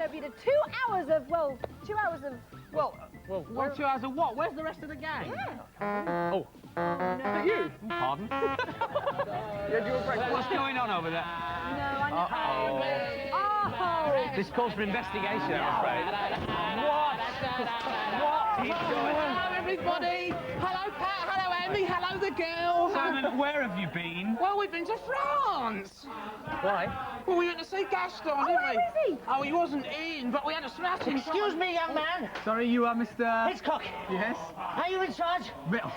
hope you did 2 hours of, well, 2 hours of... Well, 2 hours of what? Where's the rest of the gang? Yeah. Oh. No. You? Pardon? What's going on over there? No, I know. Oh. This calls for investigation, I'm afraid. What is going on? Hello, everybody. Hello, Pat. Hello, Andy. Hello, the girls. Simon, where have you been? Well, we've been to France. Why? Well, we went to see Gaston, didn't we? Where is he? Oh, he wasn't in, but we had a smash in. Excuse me, young man. Sorry, you are Mr... Hitchcock. Yes? Are you in charge?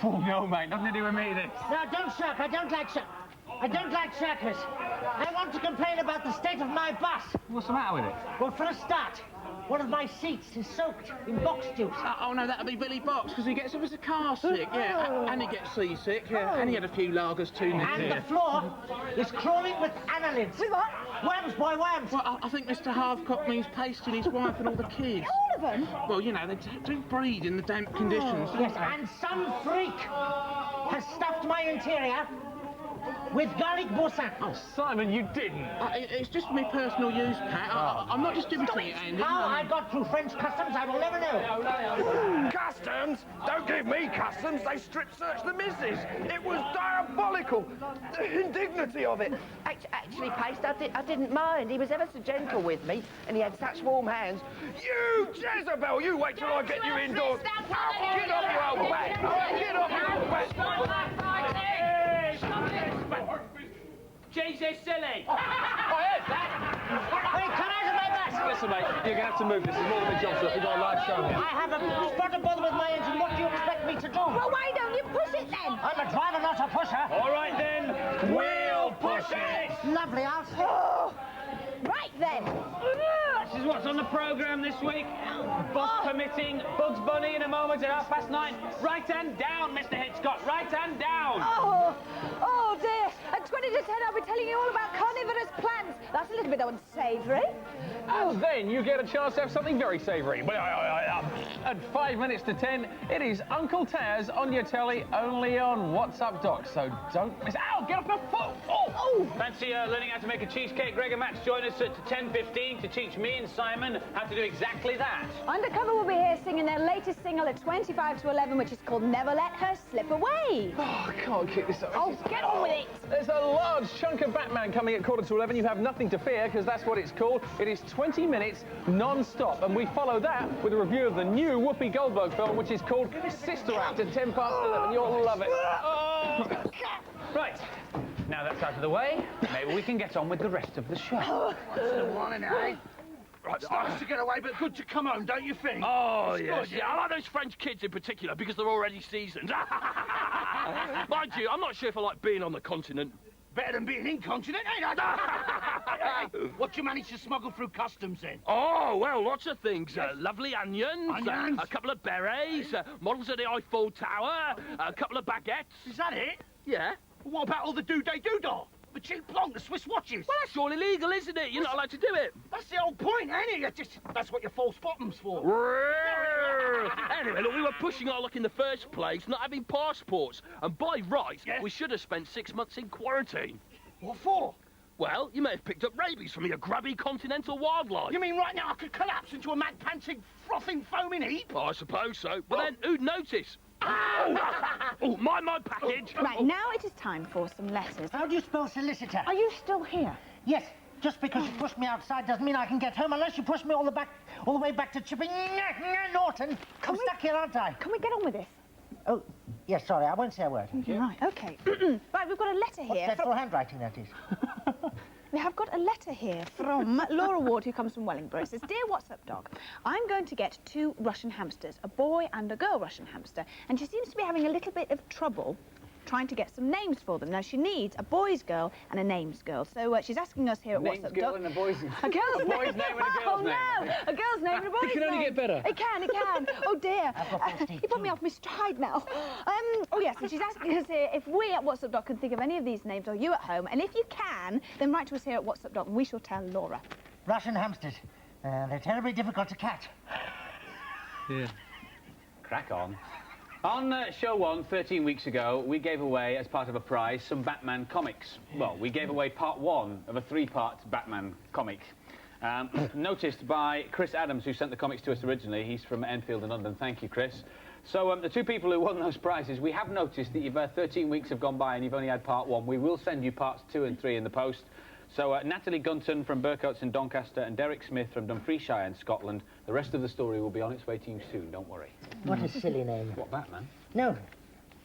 Oh, no, mate. Nothing to do with me, this. No, don't shirk. I don't like shirkers. I want to complain about the state of my bus. What's the matter with it? Well, for a start, one of my seats is soaked in box juice. Oh, no, that'll be Billy Box, because he gets up as a car sick, yeah. And he gets seasick, yeah. And he had a few lagers too, Nick. And the floor is crawling with annelids. With what? Worms, boy, worms. Well, I think Mr. Halfcock means pasting his wife and all the kids. All of them? Well, you know, they don't breed in the damp conditions. Yes, and some freak has stuffed my interior with garlic boursin. Oh, Simon, you didn't. It's just my personal use, Pat. I'm not distributing it, Andy. How I got through French customs, I will never know. Customs? Don't give me customs. They strip-searched the missus. It was diabolical. The indignity of it. Actually, Paste, I didn't mind. He was ever so gentle with me, and he had such warm hands. You, Jezebel, you wait till I get you indoors. Get off your old back. Get off your old back. Jesus, silly! Hey, come out of my bus! Listen, mate, you're going to have to move. This is more than a job, sir. We've got a live show here. I have a spot of bother with my engine. What do you expect me to do? Well, why don't you push it then? I'm a driver, not a pusher. All right, then. We'll push it! Lovely, I'll see. Oh. Right then. This is what's on the programme this week. Boss permitting, Bugs Bunny in a moment at 9:30. Right hand down, Mr. Hitchcock. Right hand down. Oh dear. At 20 to 10, I'll be telling you all about carnivorous plants. That's a little bit unsavoury. And then you get a chance to have something very savoury. At 5 minutes to 10, it is Uncle Taz on your telly, only on What's Up Doc. So don't miss. Ow, get off my foot. Oh. Fancy learning how to make a cheesecake? Greg and Max join us at 10:15 to teach me and Simon how to do exactly that. Undercover will be here singing their latest single at 25 to 11, which is called Never Let Her Slip Away. Oh, I can't keep this up. Oh, get on with it. There's a large chunk of Batman coming at 11:15. You have nothing to fear, because that's what it's called. It is 20 minutes non-stop, and we follow that with a review of the new Whoopi Goldberg film, which is called Sister Act at 11:10. You'll love it. Right. Now that's out of the way, maybe we can get on with the rest of the show. What's the one, eh? Right, it's nice to get away, but good to come home, don't you think? Oh, It's yes. good, Yeah, I like those French kids in particular because they're already seasoned. Mind you, I'm not sure if I like being on the continent. Better than being incontinent, ain't I? What you managed to smuggle through customs, then? Oh, well, lots of things. Lovely onions, Onions? a couple of berets, models of the Eiffel Tower, a couple of baguettes. Is that it? Yeah. What about all the do-day-do-da? The cheap plonk, the Swiss watches? Well, that's all illegal, isn't it? You're not allowed to do it. That's the whole point, ain't it? That's what your false bottom's for. Anyway, look, we were pushing our luck in the first place, not having passports. And by rights, we should have spent 6 months in quarantine. What for? Well, you may have picked up rabies from your grubby continental wildlife. You mean right now I could collapse into a mad-panting, frothing, foaming heap? I suppose so. But then, who'd notice? Oh, mind my package. Right, now it is time for some letters. How do you spell solicitor? Are you still here? Yes, just because you pushed me outside doesn't mean I can get home unless you push me all the way back to Chipping Norton. I'm stuck here, aren't I? Can we get on with this? Oh, yes, sorry, I won't say a word. Right, okay. Right, we've got a letter What's here. dreadful handwriting, that is. We have got a letter here from Laura Ward, who comes from Wellingborough. It says, Dear What's Up Dog, I'm going to get 2 Russian hamsters, a boy and a girl Russian hamster, and she seems to be having a little bit of trouble trying to get some names for them. Now, she needs a boy's girl and a names girl. So she's asking us here at What's Up Dog... and a boy's name. A girl's name. Boy's name and a girl's name. Oh, no! A girl's name and a boy's name. It can only get better. It can. Oh, dear. You put me off my stride now. Oh, yes, and she's asking us here if we at What's Up Doc can think of any of these names, or you at home. And if you can, then write to us here at What's Up Doc, and we shall tell Laura. Russian hamsters. They're terribly difficult to catch. Yeah. Crack on. On show 1, 13 weeks ago, we gave away, as part of a prize, some Batman comics. Well, we gave away part 1 of a 3-part Batman comic. Noticed by Chris Adams, who sent the comics to us originally. He's from Enfield in London. Thank you, Chris. So the two people who won those prizes, we have noticed that you've 13 weeks have gone by and you've only had part 1. We will send you parts 2 and 3 in the post. So Natalie Gunton from Burcoats in Doncaster and Derek Smith from Dumfriesshire in Scotland. The rest of the story will be on its way to you soon, don't worry. What a silly name. What, Batman? No,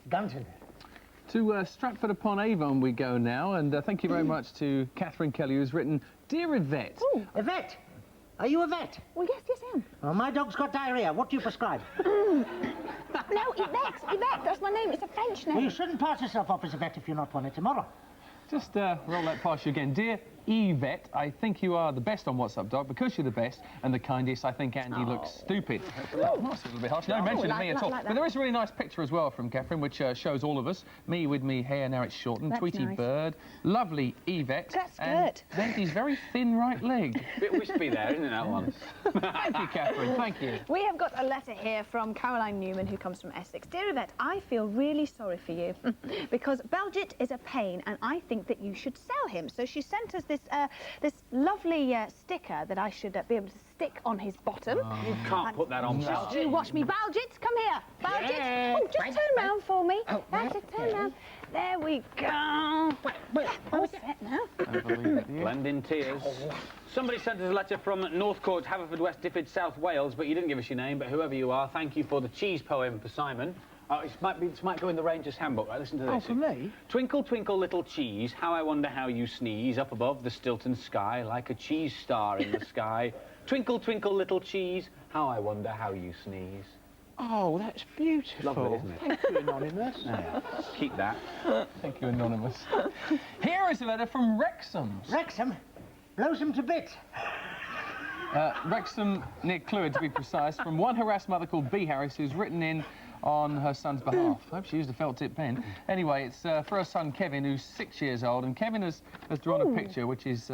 Gunton. To Stratford upon Avon we go now, and thank you very much to Catherine Kelly, who's written, Dear Yvette. Oh. Yvette? Are you Yvette? Well, yes, I am. Oh, my dog's got diarrhea. What do you prescribe? No, Yvette, Yvette, that's my name. It's a French name. Well, you shouldn't pass yourself off as Yvette if you're not one tomorrow. Just roll that past you again. Dear Yvette, I think you are the best on What's Up, Dog. Because you're the best and the kindest, I think Andy looks stupid. That's a little bit harsh. No mention of me at all. Like but there is a really nice picture as well from Catherine, which shows all of us. Me with me hair, now it's shortened. That's Tweety nice. Bird. Lovely Yvette. That's and good. Andy's very thin right leg. Bit wispy there, isn't it, that one? Thank you, Catherine. Thank you. We have got a letter here from Caroline Newman, who comes from Essex. Dear Yvette, I feel really sorry for you because Belgit is a pain and I think that you should sell him. So she sent us this lovely sticker that I should be able to stick on his bottom. You can't put that on. Just you watch me. Balgit, come here. Balgit. Yeah. Oh, just turn round for me. That's it, turn round. There we go. All set now. Blend in tears. Somebody sent us a letter from Northcourt, Haverfordwest, Difford, South Wales, but you didn't give us your name, but whoever you are, thank you for the cheese poem for Simon. It might go in the Ranger's Handbook. Right, listen to this. Oh, for me? Twinkle, twinkle, little cheese, how I wonder how you sneeze, up above the Stilton sky, like a cheese star in the sky. Twinkle, twinkle, little cheese, how I wonder how you sneeze. Oh, that's beautiful. Lovely, isn't it? Thank you, Anonymous. Yeah, keep that. Thank you, Anonymous. Here is a letter from Wrexham. Wrexham? Blows him to bits. Wrexham, near Clwyd to be precise, from one harassed mother called B. Harris, who's written in on her son's behalf. I hope she used a felt tip pen. Anyway, it's for her son Kevin, who's 6 years old, and Kevin has drawn a picture which is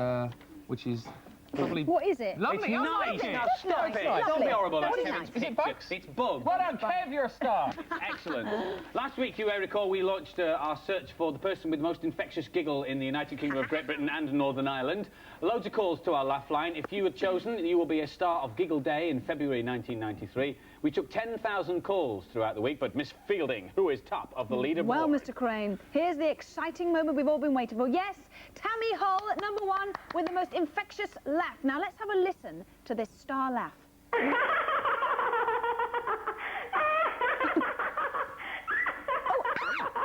probably... What is it? Lovely. It's nice. Now stop it. Lovely. Don't be horrible. That's What is Kevin's nice? Is it picture. bugs? It's bugs. Well done, Kev, you're a star. Excellent. Last week, you may recall, we launched our search for the person with most infectious giggle in the United Kingdom of Great Britain and Northern Ireland. Loads of calls to our laugh line. If you were chosen, you will be a star of Giggle Day in February 1993. We took 10,000 calls throughout the week, but Miss Fielding, who is top of the leaderboard. Well, Mr. Crane, here's the exciting moment we've all been waiting for. Yes, Tammy Hull at #1 with the most infectious laugh. Now, let's have a listen to this star laugh.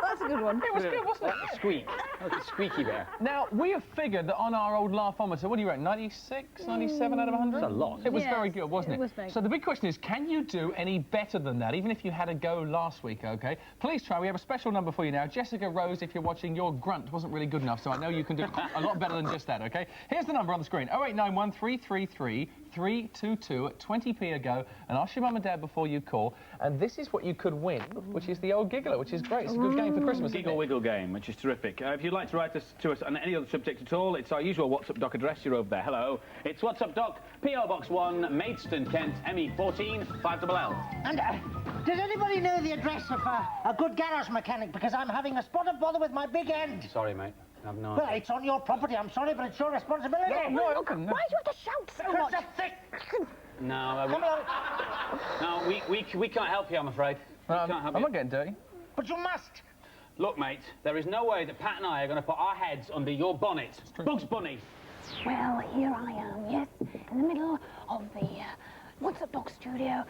That's a good one. It was good, wasn't it? Squeak. That was squeaky there. Now, we have figured that on our old laughometer, what do you reckon, 96, 97 out of 100? That's a lot. It was Yes, very good, wasn't it? it was very So the big question is, can you do any better than that, even if you had a go last week, OK? Please try. We have a special number for you now. Jessica Rose, if you're watching, your grunt wasn't really good enough, so I know you can do a lot better than just that, OK? Here's the number on the screen, 0891 333 322 at 20p a go, and ask your mum and dad before you call. And this is what you could win, which is the old Giggler, which is great. It's a good game for Christmas, isn't Giggle it? Wiggle game, which is terrific. If you'd like to write to us on any other subject at all, it's our usual What's Up Doc address. You're over there. Hello. It's What's Up Doc, P.O. Box 1, Maidstone, Kent, ME14 5LL. And does anybody know the address of a good garage mechanic? Because I'm having a spot of bother with my big end. Sorry, mate. I've no Well, idea. it's on your property. I'm sorry, but it's your responsibility. No, I can. Why do you have to shout so Because much? of thick. No, Come on. no, we can't help you, I'm afraid. We can't help I'm you. not getting dirty. But you must. Look, mate, there is no way that Pat and I are going to put our heads under your bonnet. Bugs Bunny. Well, here I am, yes, in the middle of the What's Up Doc studio,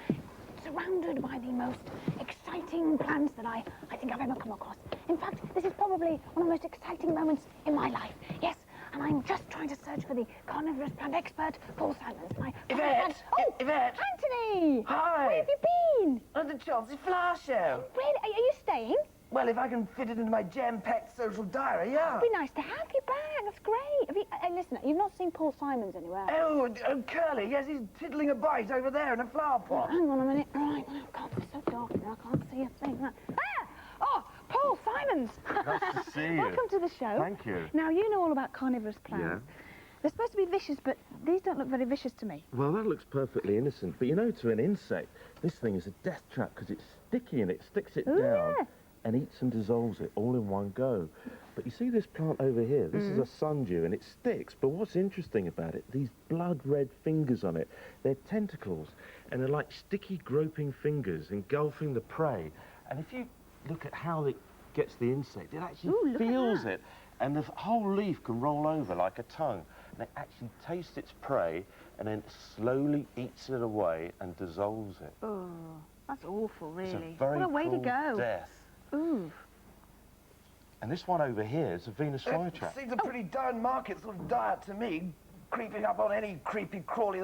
surrounded by the most exciting plants that I think I've ever come across. In fact, this is probably one of the most exciting moments in my life. Yes, and I'm just trying to search for the carnivorous plant expert, Paul Simons. Yvette! Oh, Yvette! Anthony! Hi! Where have you been? At the Chelsea Flower Show. Really? Are you staying? Well, if I can fit it into my jam-packed social diary, yeah. It'd be nice to have you back. That's great. Have you, listen, you've not seen Paul Simons anywhere. Oh, Curly, yes, he's tiddling a bite over there in a flower pot. Hang on a minute. Right, oh, God, it's so dark now. I can't see a thing. Right. Ah! Oh, Paul Simons. Nice to see you. Welcome to the show. Thank you. Now, you know all about carnivorous plants. Yeah. They're supposed to be vicious, but these don't look very vicious to me. Well, that looks perfectly innocent, but you know, to an insect, this thing is a death trap because it's sticky and it sticks it Ooh, down yeah. and eats and dissolves it all in one go. But you see this plant over here? This is a sundew, and it sticks. But what's interesting about it, these blood-red fingers on it, they're tentacles, and they're like sticky, groping fingers engulfing the prey. And if you look at how it gets the insect, it actually feels it. And the whole leaf can roll over like a tongue. And it actually tastes its prey and then slowly eats it away and dissolves it. Oh, that's awful, really. It's a very what a way to cruel go. death. Ooh. And this one over here is a Venus flytrap. Seems a pretty darn market sort of diet to me. Creeping up on any creepy crawly,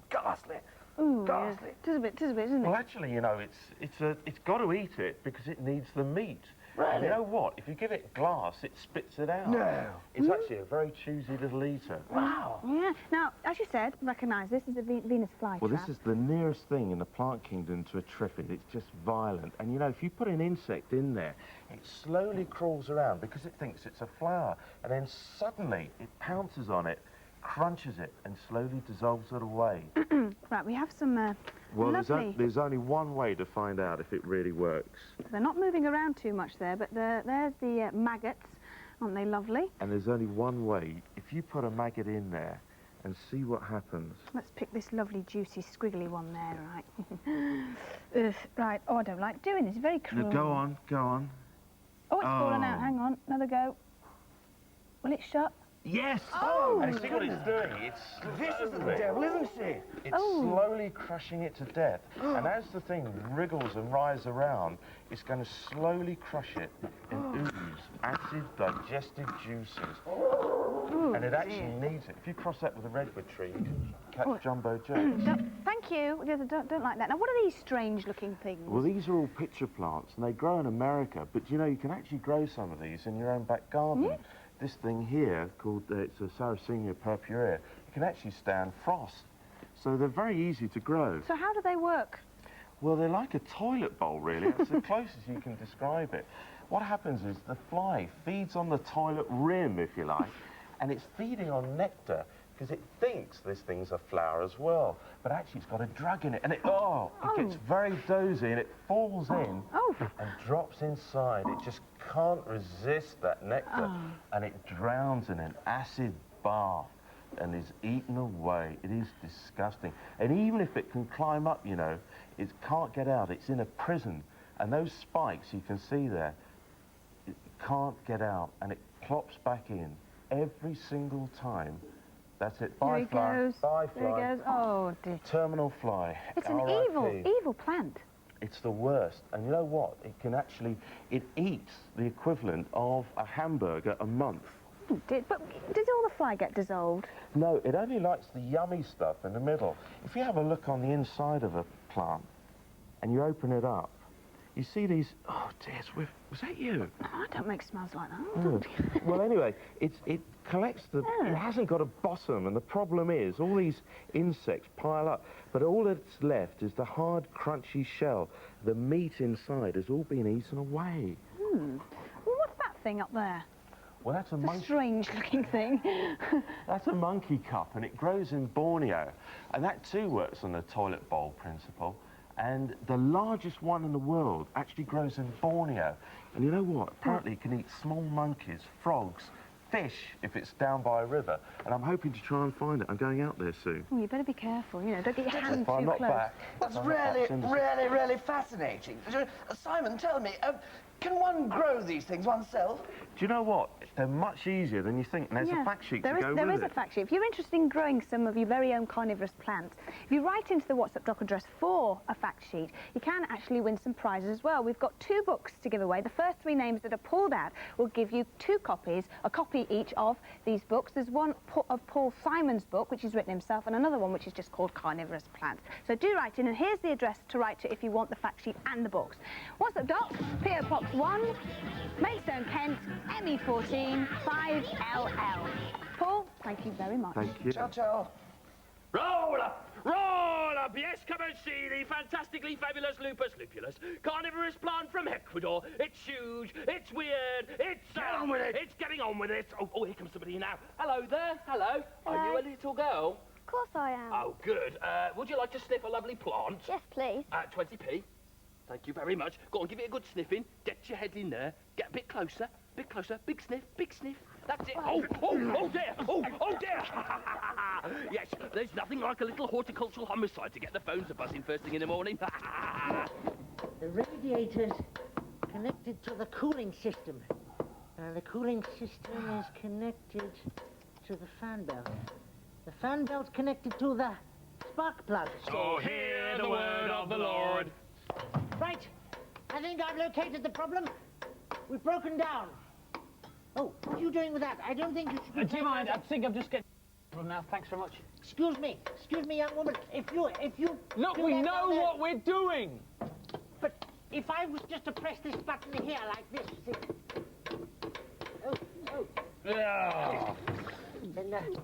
ghastly. Ooh, Ghastly. Yeah. Tis a bit, isn't it? Well, actually, you know, it's got to eat it because it needs the meat. Really? And you know what? If you give it glass, it spits it out. No. It's actually a very choosy little eater. Wow. Yeah. Now, as you said, recognise this is a Venus flytrap. Well, this is the nearest thing in the plant kingdom to a triffid. It's just violent. And, you know, if you put an insect in there, it slowly crawls around because it thinks it's a flower. And then suddenly it pounces on it, crunches it, and slowly dissolves it away. Right, we have some Well, lovely... there's only one way to find out if it really works. They're not moving around too much there, but there's the maggots. Aren't they lovely? And there's only one way. If you put a maggot in there and see what happens. Let's pick this lovely, juicy, squiggly one there, right? Ugh, right, oh, I don't like doing this. It's very cruel. No, go on, go on. Oh, it's fallen out. Hang on, another go. Will it shut? Yes! Oh! And see what it's doing? It's Vicious as the devil, isn't she? It's slowly crushing it to death. And as the thing wriggles and writhes around, it's going to slowly crush it and ooze acid digestive juices. And it actually needs it. If you cross that with a redwood tree, you can catch jumbo jets. Thank you. Don't like that. Now, what are these strange-looking things? Well, these are all pitcher plants, and they grow in America. But, you know, you can actually grow some of these in your own back garden. This thing here, called, it's a Sarracenia purpurea, it can actually stand frost. So they're very easy to grow. So how do they work? Well, they're like a toilet bowl, really. It's the closest you can describe it. What happens is the fly feeds on the toilet rim, if you like, and it's feeding on nectar because it thinks this thing's a flower as well. But actually, it's got a drug in it, and it gets very dozy, and it falls in and drops inside. It just can't resist that nectar, and it drowns in an acid bath and is eaten away. It is disgusting. And even if it can climb up, you know, it can't get out. It's in a prison, and those spikes you can see there, it can't get out, and it plops back in every single time. That's it. Bye, fly. Bye, fly. There it goes. Oh, dear. Terminal fly. It's an evil plant. It's the worst. And you know what? It can actually, it eats the equivalent of a hamburger a month. But did all the fly get dissolved? No, it only likes the yummy stuff in the middle. If you have a look on the inside of a plant and you open it up, you see these, oh dear, was that you? No, I don't make smells like that. Oh. Well, anyway, it collects the, it hasn't got a bottom, and the problem is all these insects pile up, but all that's left is the hard, crunchy shell. The meat inside has all been eaten away. Well, what's that thing up there? Well, that's a monkey. Strange-looking thing. That's a monkey cup, and it grows in Borneo, and that too works on the toilet bowl principle. And the largest one in the world actually grows in Borneo. And you know what? Apparently it can eat small monkeys, frogs, fish, if it's down by a river. And I'm hoping to try and find it. I'm going out there soon. Oh, you better be careful, you know, don't get your hand If too I'm not close. back... That's really fascinating. Simon, tell me, can one grow these things oneself? Do you know what? They're much easier than you think. And there's a fact sheet to go with it. There is a fact sheet. If you're interested in growing some of your very own carnivorous plants, if you write into the WhatsApp doc address for a fact sheet, you can actually win some prizes as well. We've got 2 books to give away. The first 3 names that are pulled out will give you 2 copies, a copy each of these books. There's one of Paul Simon's book, which he's written himself, and another one which is just called Carnivorous Plants. So do write in, and here's the address to write to if you want the fact sheet and the books. WhatsApp doc, PO Box 1, Maidstone, Kent, ME14 5LL. Paul, thank you very much. Thank you. Ciao, ciao. Roll up! Roll up! Yes, come and see the fantastically fabulous Lupus lupulus, carnivorous plant from Ecuador. It's huge, it's weird, it's... Get on with it! It's getting on with it. Oh, here comes somebody now. Hello there, hello. Are you a little girl? Of course I am. Oh, good. Would you like to sniff a lovely plant? Yes, please. 20p. Thank you very much. Go on, give it a good sniffing. Get your head in there. Get a bit closer. Bit closer. Big sniff. Big sniff. That's it. Oh dear. Oh dear. Yes, there's nothing like a little horticultural homicide to get the phones a-buzzing first thing in the morning. The radiator's connected to the cooling system. The cooling system is connected to the fan belt. The fan belt's connected to the spark plug. So hear the word of the Lord. Right. I think I've located the problem. We've broken down. Oh, what are you doing with that? I don't think you should be... Do you mind? I think I'm just getting from now. Thanks very much. Excuse me, young woman. If you... Look, we know what we're doing. But if I was just to press this button here like this, see? Oh. Yeah. Then it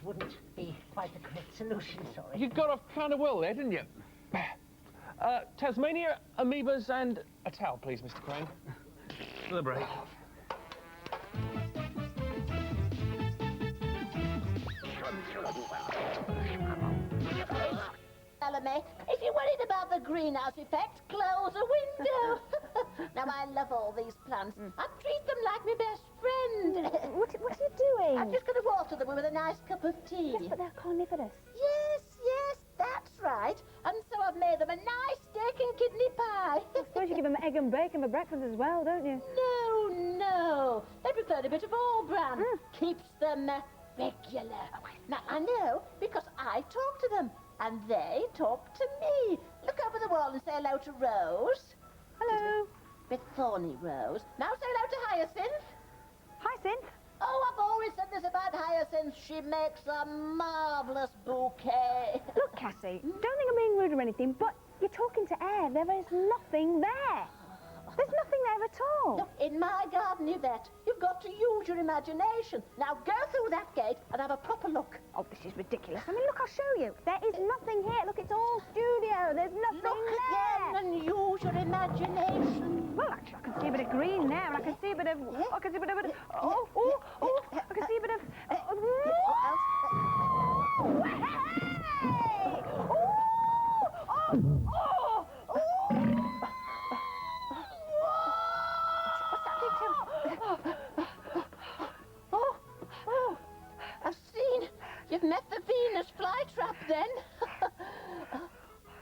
wouldn't be quite the correct solution, sorry. You got off kind of well there, didn't you? Tasmania, amoebas, and a towel, please, Mr. Crane. For the break. Salome, if you're worried about the greenhouse effect, close a window. Now, I love all these plants. I treat them like my best friend. What are you doing? I'm just going to water them with a nice cup of tea. Yes, but they're carnivorous. Yes, that's right. And so I've made them a nice steak and kidney pie. I suppose you give them egg and bacon for breakfast as well, don't you? No. They prefer a bit of all bran. Keeps them regular. Now, I know because I talk to them. And they talk to me. Look over the wall and say hello to Rose. Hello. Bit thorny, Rose. Now say hello to Hyacinth. Hyacinth. Oh, I've always said this about Hyacinth. She makes a marvellous bouquet. Look, Cassie, don't think I'm being rude or anything, but you're talking to air. There is nothing there. There's nothing there at all. Look, in my garden, Yvette, you've got to use your imagination. Now go through that gate and have a proper look. Oh, this is ridiculous. I mean, look, I'll show you. There is nothing here. Look, it's all studio. There's nothing Look there. again and use your imagination. Well, actually, I can see a bit of green there, and I can see a bit of... I can see a bit of... I can see a bit of... I've seen. You've met the Venus Flytrap then.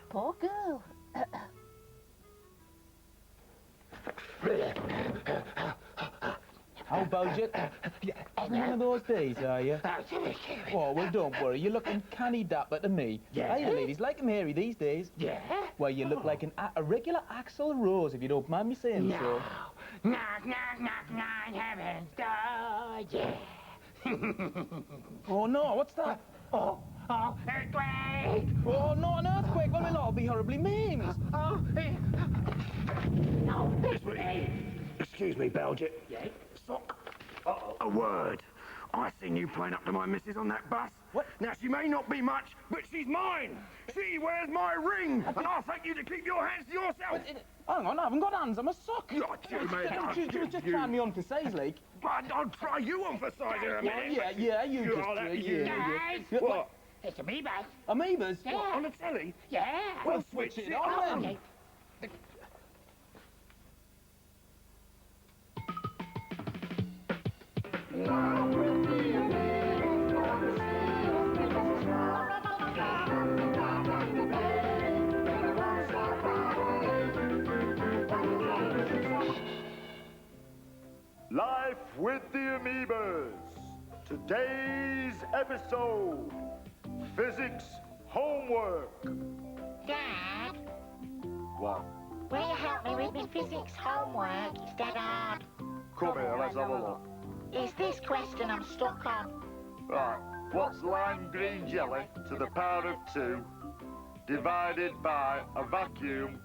Poor girl. Oh, Bojet, one of those days, are you? Oh, well, don't worry. You're looking canny dapper to me. Yeah? Hey, the ladies like 'em hairy these days. Yeah? Well, you look like a regular Axl Rose, if you don't mind me saying so. Knock, knock, knock, knock, heaven's door, yeah. Oh, no, what's that? Oh, earthquake! Oh, no, an earthquake. Well, we'll all be horribly maimed. Oh, no, Excuse me, Belgian. yeah? Sock. A word. I seen you playing up to my missus on that bus. What? Now, she may not be much, but she's mine. She wears my ring, and I'll thank you to keep your hands to yourself. Hang on, I haven't got hands. I'm a sock. Yeah, You was just trying me on for size, like. But I'll try you on for size in a minute. Yeah, you just... Oh, that- yeah. What? It's amoebas. Amoebas? Yeah. What, on the telly? Yeah. Well, switch it on. Okay. Life with the Amoebas. Today's episode, physics homework. Dad, What? will you help me with my physics homework? It's dead hard. Come here, let's have a look. It's this question I'm stuck on. Right, what's lime green jelly to the power of 2 divided by a vacuum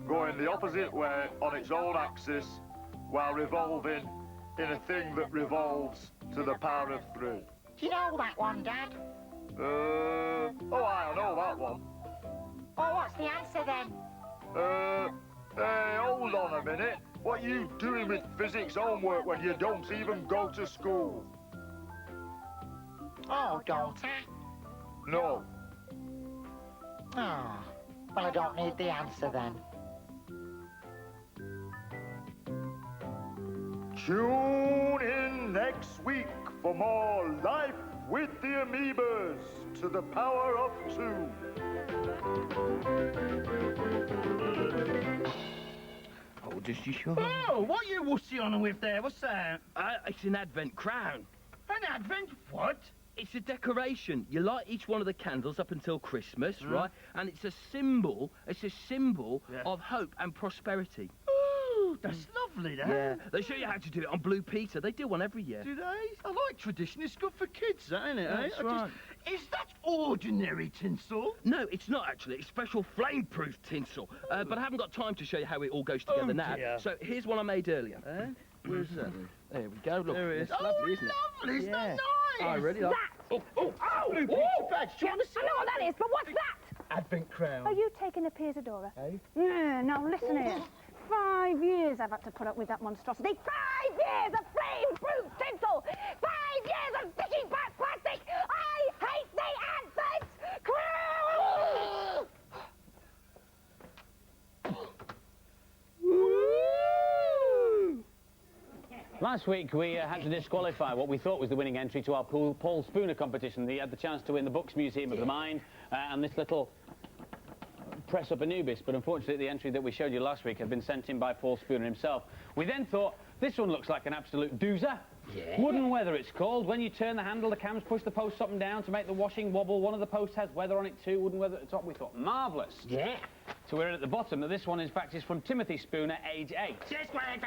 going the opposite way on its own axis while revolving in a thing that revolves to the power of 3? Do you know that one, Dad? Oh, I know that one. Oh, what's the answer then? Hey, hold on a minute. What are you doing with physics homework when you don't even go to school? Oh, don't I? No. Oh, well, I don't need the answer then. Tune in next week for more Life with the Amoebas to the power of 2. Oh, just you sure? Oh, what you wussy on with there? What's that? It's an Advent crown. An Advent what? It's a decoration. You light each one of the candles up until Christmas, right? And it's a symbol of hope and prosperity. Ooh, that's lovely, that. Yeah, they show you how to do it on Blue Peter. They do one every year. Do they? I like tradition. It's good for kids, that, isn't it? That's right. Is that ordinary tinsel? No, it's not actually. It's special flame-proof tinsel. But I haven't got time to show you how it all goes together now. Dear. So here's one I made earlier. Where's that? There we go. Look, There it is. it's lovely, isn't it? Lovely. Isn't that nice? I really like. That. Blue Peter badge. Do you want to see I know what that is, but what's that? Advent crown. Are you taking a piss, Adora? Eh? Yeah, now listen here. 5 years I've had to put up with that monstrosity. 5 years of flame-proof tinsel! 5 years of sticky back plastic! I hate the Advent crown! Last week we had to disqualify what we thought was the winning entry to our Paul Spooner competition. He had the chance to win the Books Museum of the Mind and this little press up Anubis, but unfortunately the entry that we showed you last week had been sent in by Paul Spooner himself. We then thought, this one looks like an absolute doozer. Yeah. Wooden weather it's called. When you turn the handle, the cams push the posts up and down to make the washing wobble. One of the posts has weather on it too, wooden weather at the top. We thought, marvellous. Yeah. So we're at the bottom. Now this one, in fact, is from Timothy Spooner, age 8. Disqualified!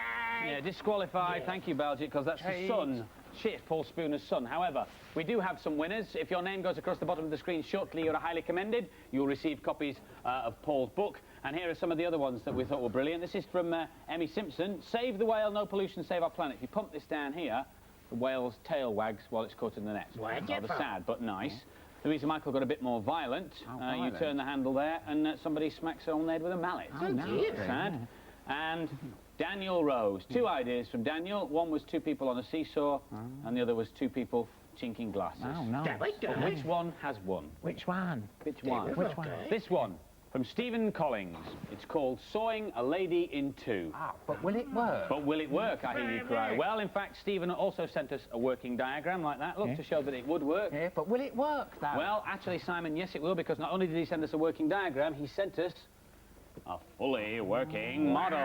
Yeah, disqualified. Yeah. Thank you, Belgic, because that's the son. Shit, Paul Spooner's son. However, we do have some winners. If your name goes across the bottom of the screen shortly, you're highly commended. You'll receive copies of Paul's book. And here are some of the other ones that we thought were brilliant. This is from Emmy Simpson. Save the whale, no pollution, save our planet. If you pump this down here, the whale's tail wags while it's caught in the net. Rather sad, but nice. Louisa Michael got a bit more violent. You turn the handle there, and somebody smacks her on the head with a mallet. Oh, dear. Sad. And Daniel Rose. 2 ideas from Daniel. One was 2 people on a seesaw, and the other was 2 people chinking glasses. Oh, no. Which one has won? Which one? Which one? Which one? This one. From Stephen Collins. It's called Sawing a Lady in Two. Ah, but will it work? But will it work, I hear you cry? Well, in fact, Stephen also sent us a working diagram like that, look, to show that it would work. Yeah, but will it work, though? Well, actually, Simon, yes, it will, because not only did he send us a working diagram, he sent us a fully working model.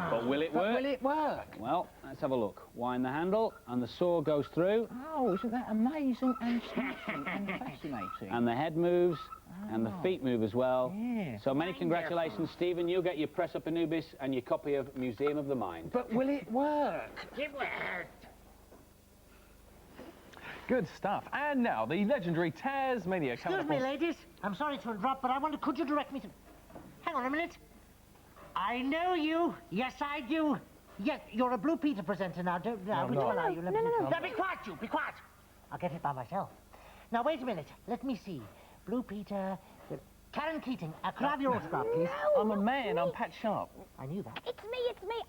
But will it work? But will it work? Well, let's have a look. Wind the handle, and the saw goes through. Oh, isn't that amazing and smashing and fascinating? And the head moves, and the feet move as well. Yeah. So many congratulations, Stephen. You'll get your press up Anubis and your copy of Museum of the Mind. But will it work? It worked. Good stuff. And now, the legendary Tasmania. Excuse me, ladies. I'm sorry to interrupt, but I wonder, could you direct me to... Hang on a minute. I know you. Yes, I do. Yes, you're a Blue Peter presenter now. Which one are you? No. Now, be quiet, you. Be quiet. I'll get it by myself. Now, wait a minute. Let me see. Blue Peter... Karen Keating, could I have your autograph, please? No, I'm a man. I'm Pat Sharp. I knew that. It's me.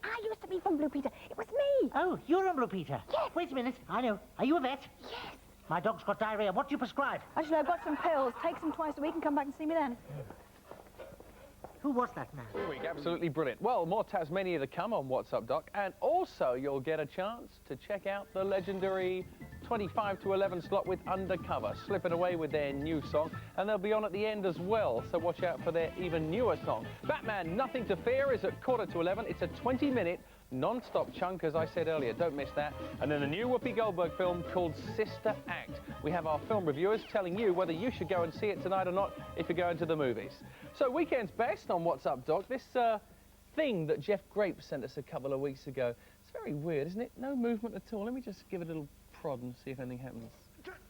I used to be from Blue Peter. It was me. Oh, you're on Blue Peter? Yes. Wait a minute. I know. Are you a vet? Yes. My dog's got diarrhea. What do you prescribe? Actually, I've got some pills. Take them twice a week and come back and see me then. Who was that man? Week, absolutely brilliant. Well, more Tasmania to come on What's Up, Doc, and also you'll get a chance to check out the legendary 25 to 11 slot with Undercover, slipping away with their new song, and they'll be on at the end as well, so watch out for their even newer song. Batman, Nothing to Fear is at 11:15. It's a 20-minute non-stop chunk, as I said earlier. Don't miss that. And then a new Whoopi Goldberg film called Sister Act. We have our film reviewers telling you whether you should go and see it tonight or not if you're going to the movies. So weekend's best on What's Up, Doc. This thing that Jeff Grape sent us a couple of weeks ago. It's very weird, isn't it? No movement at all. Let me just give it a little prod and see if anything happens.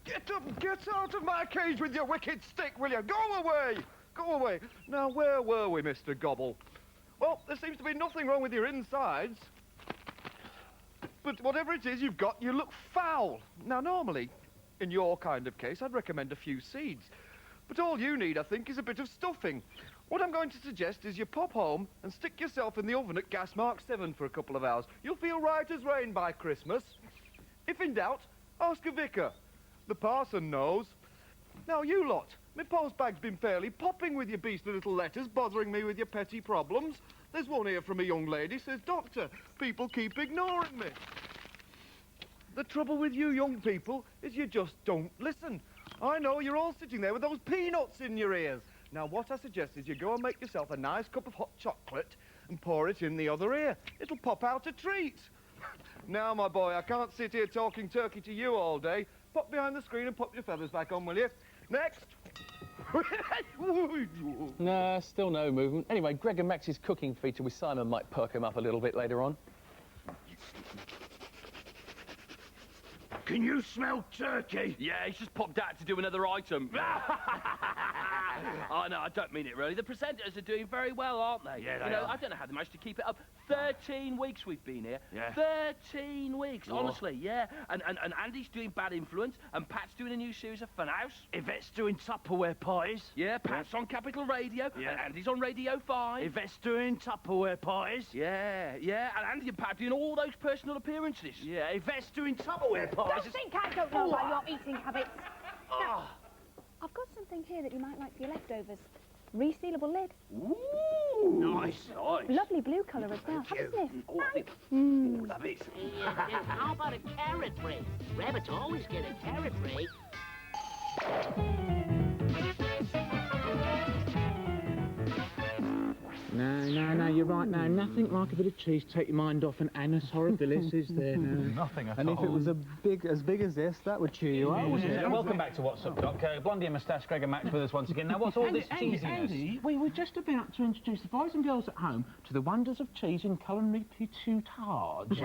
Get out of my cage with your wicked stick, will you? Go away! Go away. Now, where were we, Mr. Gobble? Well, there seems to be nothing wrong with your insides. But whatever it is you've got, you look foul. Now, normally, in your kind of case, I'd recommend a few seeds. But all you need, I think, is a bit of stuffing. What I'm going to suggest is you pop home and stick yourself in the oven at gas mark 7 for a couple of hours. You'll feel right as rain by Christmas. If in doubt, ask a vicar. The parson knows. Now, you lot, my postbag's been fairly popping with your beastly little letters, bothering me with your petty problems. There's one here from a young lady, says, Doctor, people keep ignoring me. The trouble with you young people is you just don't listen. I know you're all sitting there with those peanuts in your ears. Now, what I suggest is you go and make yourself a nice cup of hot chocolate and pour it in the other ear. It'll pop out a treat. Now, my boy, I can't sit here talking turkey to you all day. Pop behind the screen and pop your feathers back on, will you? Next. Nah, still no movement. Anyway, Greg and Max's cooking feature with Simon might perk him up a little bit later on. Can you smell turkey? Yeah, he's just popped out to do another item. Oh, no, I don't mean it, really. The presenters are doing very well, aren't they? Yeah, they You know, are. I don't know how they managed to keep it up. 13 weeks we've been here. Yeah. 13 weeks, honestly, yeah. And Andy's doing Bad Influence, and Pat's doing a new series of Funhouse. Yvette's doing Tupperware parties. Yeah, Pat's on Capital Radio, Yeah. and Andy's on Radio 5. Yvette's doing Tupperware parties. Yeah, yeah, and Andy and Pat doing all those personal appearances. Yeah, Yvette's doing Tupperware parties. Don't think I don't know about your eating habits. Now, I've got something here that you might like for your leftovers. Resealable lid. Ooh, nice. Lovely blue colour as well. Have a sniff. Oh, I think... Ooh, love it. How about a carrot free? Rabbits always get a carrot free. No, you're right. No, nothing like a bit of cheese to take your mind off an annus horribilis, is there? No. Nothing at And all. if it was as big as this, that would cheer you up, wouldn't it? Welcome back to What's Up, Doc. Blondie and Moustache, Greg and Max with us once again. Now, what's all this cheesiness? Andy, we were just about to introduce the boys and girls at home to the wonders of cheese in culinary pitutage.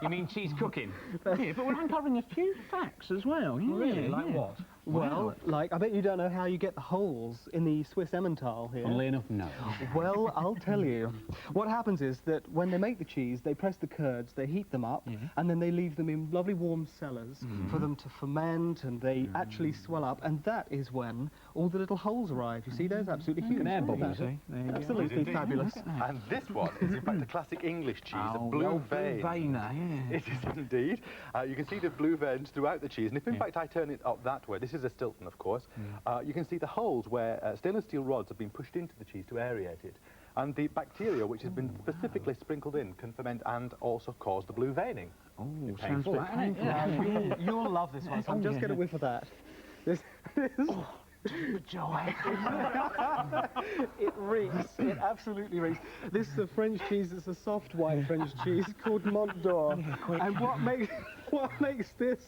You mean cheese cooking? Yeah, but we're uncovering a few facts as well. Yeah, Really? Like yeah. what? Well, like, I bet you don't know how you get the holes in the Swiss Emmentaler here. Funnily enough, no. Well, I'll tell you. What happens is that when they make the cheese, they press the curds, they heat them up, and then they leave them in lovely warm cellars for them to ferment, and they actually swell up, and that is when all the little holes arrive. You see, those absolutely huge. An air bubble, Isn't that you see? absolutely fabulous. And this one is in fact a classic English cheese, a blue well, vein. yeah. It is indeed. You can see the blue veins throughout the cheese, and if in fact I turn it up that way, this is a Stilton, of course, you can see the holes where stainless steel rods have been pushed into the cheese to aerate it. And the bacteria, which has been specifically sprinkled in, can ferment and also cause the blue veining. Oh, sounds Painful, a bit isn't it? painful. You'll love this one, so I'm just going to whiff of that. This Joy. It reeks. It absolutely reeks. This is a French cheese. It's a soft white French cheese called Mont d'Or. And what makes this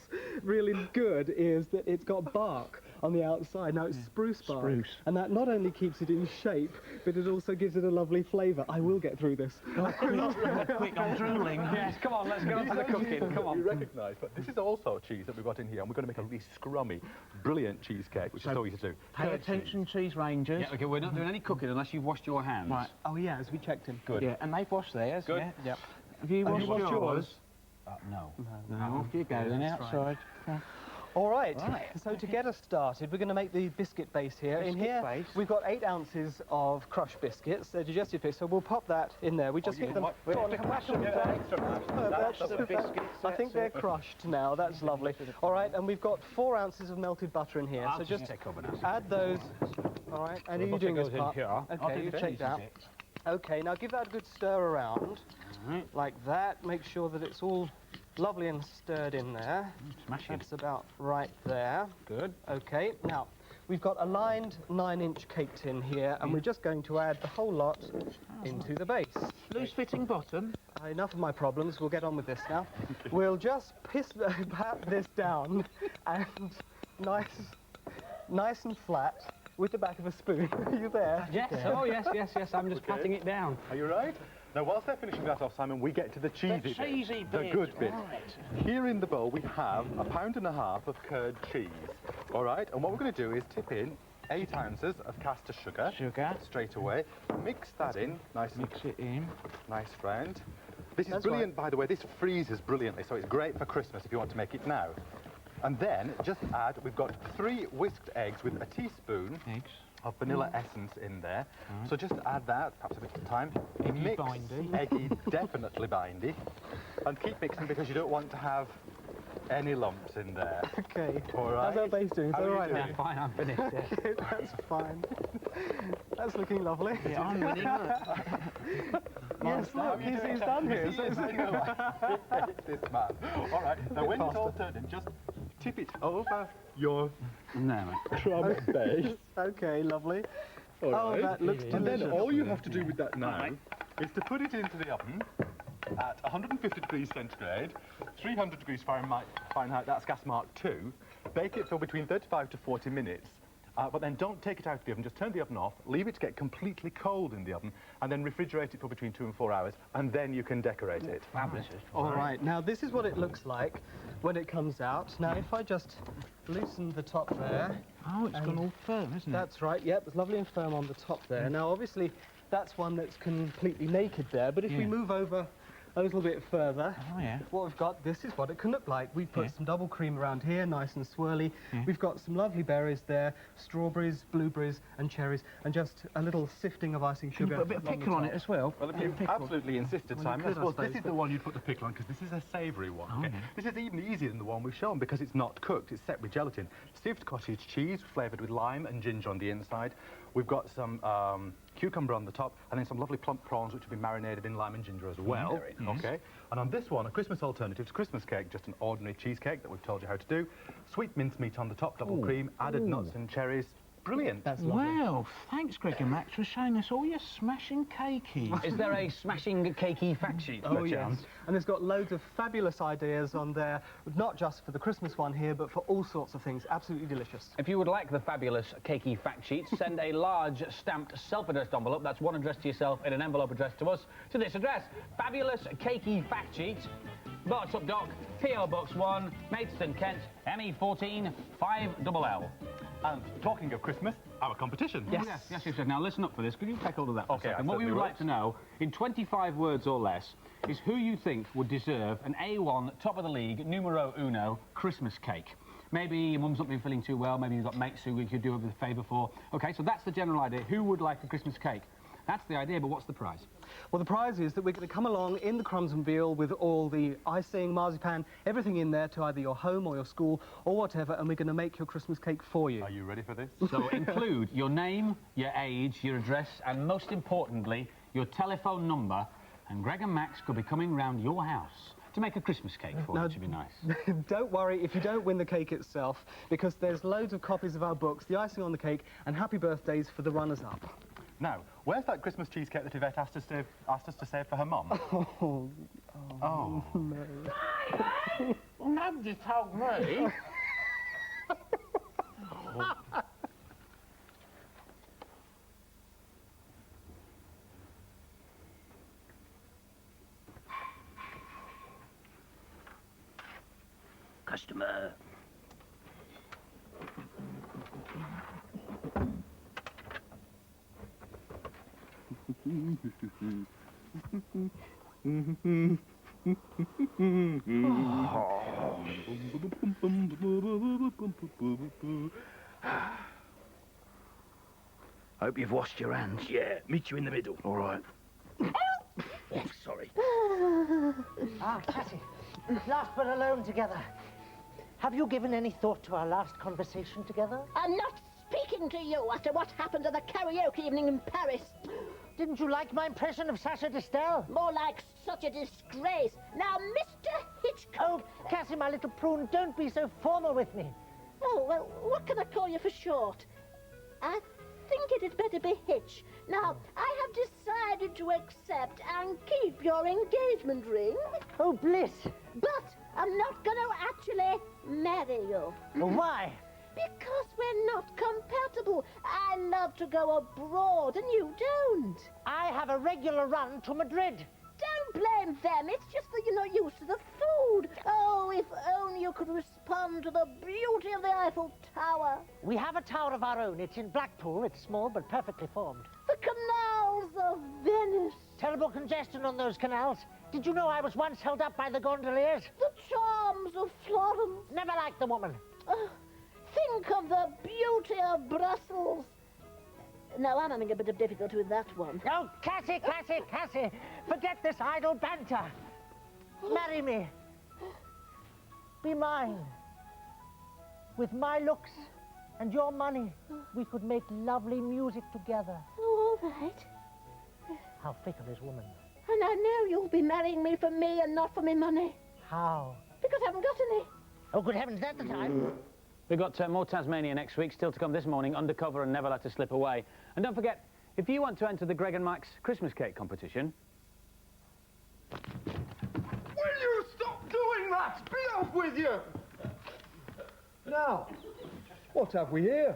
really good is that it's got bark on the outside. Now, it's spruce bark. Spruce. And that not only keeps it in shape, but it also gives it a lovely flavour. I will get through this. Quick, I'm drooling. Yes, come on, let's get on to the cooking. Come on. You recognise, but this is also cheese that we've got in here, and we're going to make a really scrummy, brilliant cheesecake, which is so easy to do. Pay attention, cheese rangers. Yeah, okay, we're not doing any cooking unless you've washed your hands. Right. Oh, yeah, as we checked him. Good. Yeah, and they've washed theirs. Good. Yeah. Yep. Have you washed yours? No. No, off you go then, outside. All right. So to get us started, we're going to make the biscuit base here. In here, we've got 8 ounces of crushed biscuits. They're digestive biscuits, so we'll pop that in there. We just get them. I think they're crushed now. That's lovely. All right, and we've got 4 ounces of melted butter in here. So just add those. All right, and are you doing this part? Okay, you take that. Okay, now give that a good stir around, like that. Make sure that it's all lovely and stirred in there. Smashing. That's about right there. Good. Okay, now we've got a lined 9-inch cake tin here, and we're just going to add the whole lot into the base. Loose-fitting bottom. Enough of my problems, we'll get on with this now. We'll just pat this down and nice and flat with the back of a spoon. Are you there? Yes, oh yes, I'm just patting it down. Are you right? Now, whilst they're finishing that off, Simon, we get to the cheesy bit. The good bit. Right. Here in the bowl, we have 1.5 pounds of curd cheese. All right? And what we're going to do is tip in 8 ounces of caster sugar. Straight away. Mix that in. Mix it in. Nice, friend. This is brilliant, by the way. This freezes brilliantly, so it's great for Christmas if you want to make it now. And then just add, we've got 3 whisked eggs with a teaspoon of vanilla essence in there. So just add that, perhaps a bit of time. Mix, eggy, definitely bindy. And keep mixing because you don't want to have any lumps in there. Okay. All right. How's our base doing? Is that all right now? Fine, I'm finished. Okay, that's fine. That's looking lovely. Yeah, I'm winning. Look. man. Yes, look, he's done here. Yes, I know. This man. All right, now when it's all turned in, just tip it over your crumb base. Okay, lovely. All Oh, right. that looks And then delicious. all you have to do with that now is to put it into the oven at 150 degrees centigrade, 300 degrees Fahrenheit, that's gas mark 2. Bake it for between 35 to 40 minutes. But then don't take it out of the oven, just turn the oven off, leave it to get completely cold in the oven, and then refrigerate it for between 2 and 4 hours, and then you can decorate it. Fabulous. All right, now this is what it looks like when it comes out. Now, if I just loosen the top there. Oh, it's gone all firm, isn't it? That's right, yep, it's lovely and firm on the top there. Now, obviously, that's one that's completely naked there, but if we move over a little bit further, what we've got, this is what it can look like. We've put some double cream around here, nice and swirly. We've got some lovely berries there, strawberries, blueberries and cherries, and just a little sifting of icing sugar. Can you put a bit of pickle on it as well? Well, if you absolutely insisted, Simon, I suppose this is the one you'd put the pickle on, because this is a savoury one. Okay? This is even easier than the one we've shown, because it's not cooked, it's set with gelatin. Sieved cottage cheese, flavoured with lime and ginger on the inside. We've got some cucumber on the top, and then some lovely plump prawns which have been marinated in lime and ginger as well. Very nice. Okay? And on this one, a Christmas alternative to Christmas cake, just an ordinary cheesecake that we've told you how to do. Sweet mincemeat on the top, double cream, added nuts and cherries. Brilliant. That's lovely. Well, thanks, Greg and Max, for showing us all your smashing cakeys. Is there a smashing cakey fact sheet? Oh, yes. And it's got loads of fabulous ideas on there, not just for the Christmas one here, but for all sorts of things. Absolutely delicious. If you would like the fabulous cakey fact sheet, send a large stamped self-addressed envelope. That's one addressed to yourself in an envelope addressed to us, to this address. Fabulous cakey fact sheet, What's Up Doc, P.O. Box 1, Maidstone, Kent, ME14 5LL. And talking of Christmas, our competition. Yes. Yes. Now listen up for this. Could you take hold of that for a second? What we would will. like to know, in 25 words or less, is who you think would deserve an A1 top of the league, numero uno, Christmas cake. Maybe your mum's not been feeling too well, maybe you've got mates who we could do a favour for. OK, so that's the general idea. Who would like a Christmas cake? That's the idea, but what's the prize? Well, the prize is that we're going to come along in the Crumbsmobile with all the icing, marzipan, everything in there to either your home or your school or whatever, and we're going to make your Christmas cake for you. Are you ready for this? So include your name, your age, your address, and most importantly, your telephone number, and Greg and Max could be coming round your house to make a Christmas cake for you, which would be nice. Don't worry if you don't win the cake itself, because there's loads of copies of our books, the icing on the cake, and happy birthdays for the runners-up. Now, where's that Christmas cheesecake that Yvette asked us to save for her mum? Oh, no. Well, nobody told me. Customer. Hope you've washed your hands. Yeah, meet you in the middle. All right. Oh, sorry. Ah, Cassie, at last we're alone together. Have you given any thought to our last conversation together? I'm not speaking to you after what happened at the karaoke evening in Paris. Didn't you like my impression of Sacha Distel? More like such a disgrace. Now, Mr. Hitchcock... Oh, Cassie, my little prune, don't be so formal with me. Oh, well, what can I call you for short? I think it had better be Hitch. Now, I have decided to accept and keep your engagement ring. Oh, bliss. But I'm not going to actually marry you. Why? Because we're not compatible. I love to go abroad and you don't. I have a regular run to Madrid. Don't blame them. It's just that you're not used to the food. Oh, if only you could respond to the beauty of the Eiffel Tower. We have a tower of our own. It's in Blackpool. It's small but perfectly formed. The canals of Venice. Terrible congestion on those canals. Did you know I was once held up by the gondoliers? The charms of Florence. Never liked the woman. Think of the beauty of Brussels. No, I'm having a bit of difficulty with that one. Oh, Cassie, Cassie, Cassie! Forget this idle banter. Marry me. Be mine. With my looks and your money, we could make lovely music together. Oh, all right. How fickle is woman. I And I know you'll be marrying me for me and not for me money. How? Because I haven't got any. Oh, good heavens, that's the time. We've got more Tasmania next week, still to come this morning, Undercover and Never Let Us Slip Away. And don't forget, if you want to enter the Greg and Max Christmas cake competition... Will you stop doing that? Be off with you! Now, what have we here?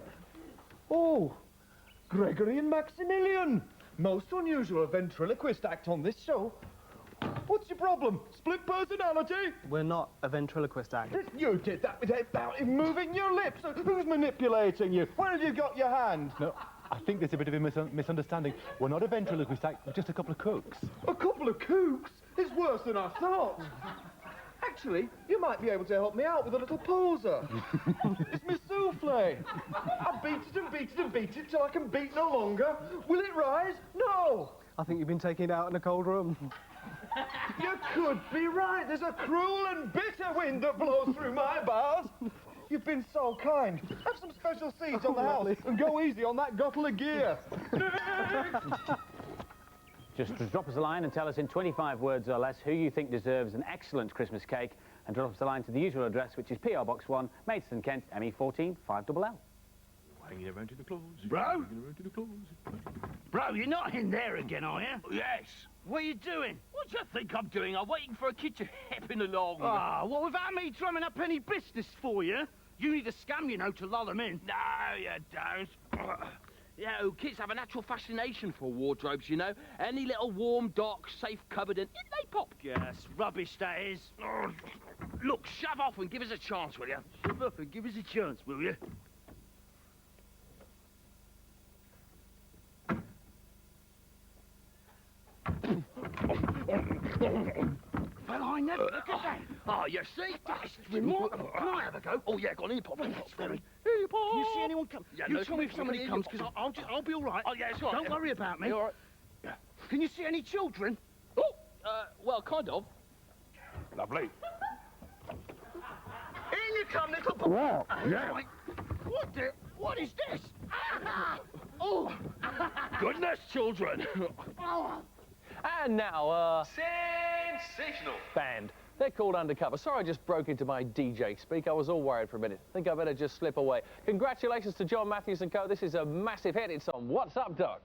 Oh, Gregory and Maximilian. Most unusual ventriloquist act on this show. What's your problem? Split personality? We're not a ventriloquist act. You did that without moving your lips. Who's manipulating you? Where have you got your hand? No, I think there's a bit of a misunderstanding. We're not a ventriloquist act, we're just a couple of cooks. A couple of kooks? It's worse than I thought. Actually, you might be able to help me out with a little poser. It's my souffle. I beat it and beat it and beat it till I can beat no longer. Will it rise? No. I think you've been taken it out in a cold room. You could be right. There's a cruel and bitter wind that blows through my bars. You've been so kind. Have some special seeds on the house and go easy on that gottle of gear. Just drop us a line and tell us in 25 words or less who you think deserves an excellent Christmas cake, and drop us a line to the usual address, which is P.O. Box 1, Maidstone, Kent, ME14 5LL. Hanging around to the claws. Bro? Bro, you're not in there again, are you? Yes. What are you doing? What do you think I'm doing? I'm waiting for a kid to happen along. Ah, well, without me drumming up any business for you, you need a scam, you know, to lull them in. No, you don't. You know, kids have a natural fascination for wardrobes, you know. Any little warm, dark, safe cupboard and they pop. Yes, rubbish that is. Look, shove off and give us a chance, will you? Shove off and give us a chance, will you? Well, I never look at that. Oh, you see? That's remarkable. Can I have a go? Oh, yeah, go on, here, Pop. That's very... Here, Pop. Can you see anyone come? Yeah, you tell me if somebody comes, because I'll be all right. Oh, yeah, it's all right. Don't worry about me. All right. Yeah. Can you see any children? Oh, well, kind of. Lovely. In you come, little boy. Wow. Yeah. Right. What is this? Oh. Goodness, children. Oh. And now, sensational band. They're called Undercover. Sorry I just broke into my DJ speak. I was all worried for a minute. Think I better just slip away. Congratulations to John Matthews & Co. This is a massive hit. It's on What's Up, Doc?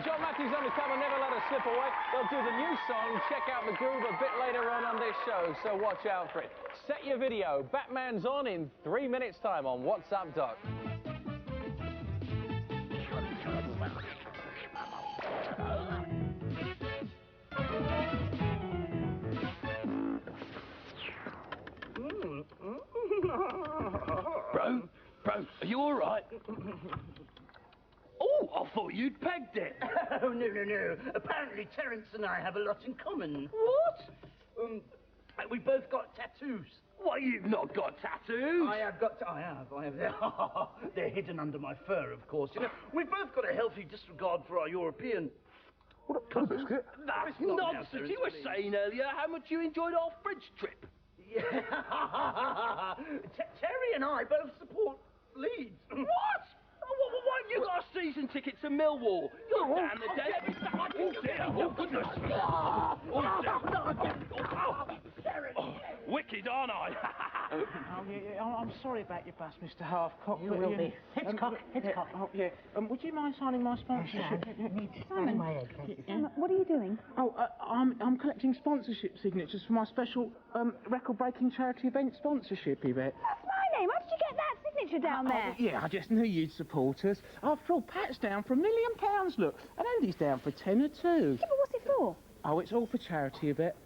John Matthews Undercover never let us slip away. They'll do the new song, check out the groove a bit later on this show, so watch out for it. Set your video. Batman's on in 3 minutes' time on What's Up, Doc. Bro, are you all right? Oh, I thought you'd pegged it. Oh, no. Apparently, Terence and I have a lot in common. What? We both got tattoos. Why, you've not got tattoos? I have. They're hidden under my fur, of course. You know, we've both got a healthy disregard for our European... Biscuit? That's nonsense. You were saying earlier how much you enjoyed our fridge trip. Yeah. Terry and I both support Leeds. What? Why have you got a season ticket to Millwall? You're down the dead. Oh, dear. Oh, goodness. Wicked, aren't I? I'm sorry about your bus, Mr. Halfcock. You will be. Hitchcock. Oh, yeah. Would you mind signing my sponsorship? Simon, what are you doing? Oh, I'm collecting sponsorship signatures for my special record-breaking charity event sponsorship event. That's my name. How did you get that signature down there? Yeah, I just knew you'd support us. After all, Pat's down for £1 million, look, and Andy's down for 10 or 2. Yeah, but what's it for? Oh, it's all for charity, a bit.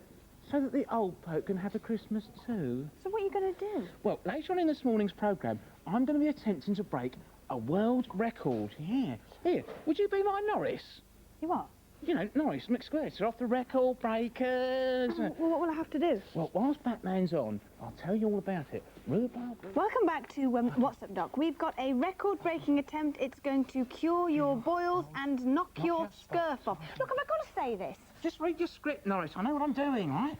So that the old folk can have a Christmas too. So what are you going to do? Well, later on in this morning's programme, I'm going to be attempting to break a world record. Yeah. Here, would you be my Norris? You what? You know, Norris McSquirter off the Record Breakers. Well, what will I have to do? Well, whilst Batman's on, I'll tell you all about it. Rhubarb. Welcome back to What's Up, Doc. We've got a record-breaking attempt. It's going to cure your boils and knock your scurf off. Look, have I got to say this? Just read your script, Norris. I know what I'm doing, right?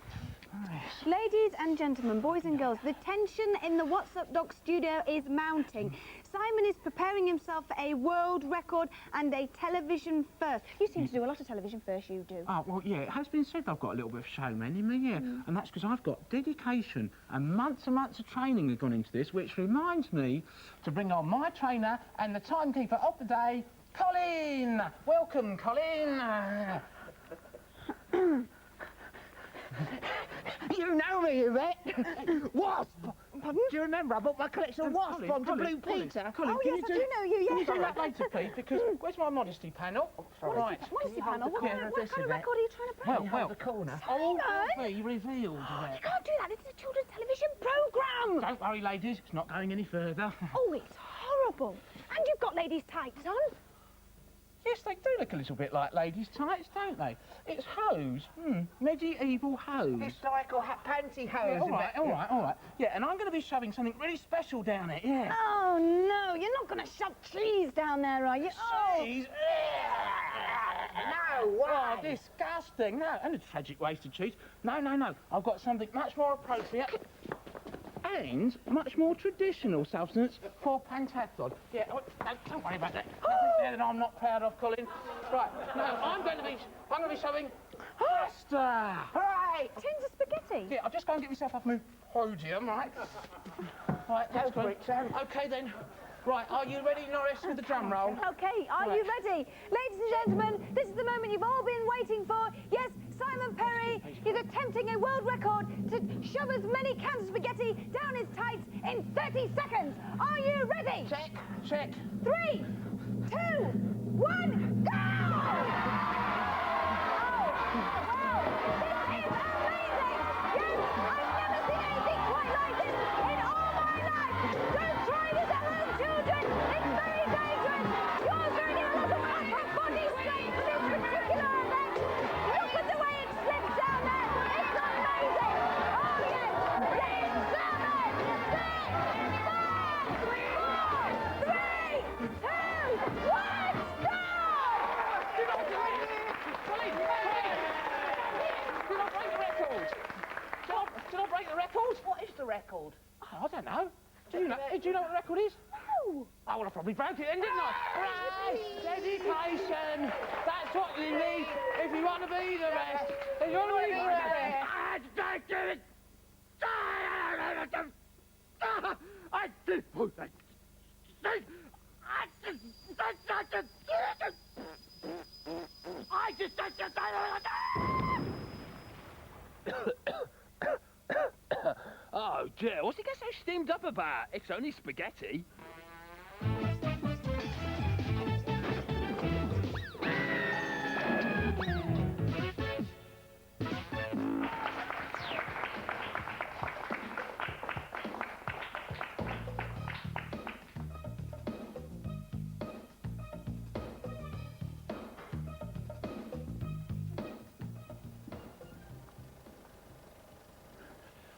Ladies and gentlemen, boys and girls, the tension in the What's Up Doc studio is mounting. Simon is preparing himself for a world record and a television first. You seem to do a lot of television first, you do. Oh, well, yeah, it has been said I've got a little bit of showman in me, yeah. And that's because I've got dedication and months of training have gone into this, which reminds me to bring on my trainer and the timekeeper of the day, Colin! Welcome, Colin! You know me, Yvette. Wasp! Pardon? Do you remember I bought my collection of Wasp from Blue Peter? Colin, yes, I do know you, yes. Can you do that later, please? Because where's my modesty panel? Right. Modesty panel? What kind of record are you trying to play? Well, the corner. All will be revealed, Yvette. You can't do that. This is a children's television programme. Don't worry, ladies. It's not going any further. Oh, it's horrible. And you've got ladies' tights on. Yes, they do look a little bit like ladies' tights, don't they? It's hose. Medieval hose. Historical pantyhose. Yeah, all right. Yeah, and I'm going to be shoving something really special down it, yeah. Oh, no, you're not going to shove cheese down there, are you? Cheese? No, why? Oh, disgusting. No, and a tragic waste of cheese. No. I've got something much more appropriate and much more traditional substance for pentathlon. Yeah, don't worry about that. Nothing there that I'm not proud of, Colin. Right, no, I'm going to be shoving pasta. Right, tins of spaghetti. Yeah, I'll just go and get myself off my podium, right? Right, that's great. Okay then. Right, are you ready, Norris, with the drum roll? Okay, are you ready? Ladies and gentlemen, this is the moment you've all been waiting for. Yes, Simon Perry is attempting a world record to shove as many cans of spaghetti down his tights in 30 seconds. Are you ready? Check. 3, 2, 1, go! This is amazing! Yes, I've never seen anything quite like this in all my life! Don't try this at home, children! It's very dangerous! You're going to get a lot of upper body strength for this particular event! Look at the way it slips down there! It's amazing! Oh, yes! 6, 5, 4, 3, 2, 1, stop! Did I break the record? What is the record? Oh, I don't know. Do you know what the record is? No. Oh, well, I probably broke it then, didn't I? Right, dedication. That's what you need if you want to be the best. If you want to be the best. I just... Oh dear, what's he get so steamed up about? It's only spaghetti.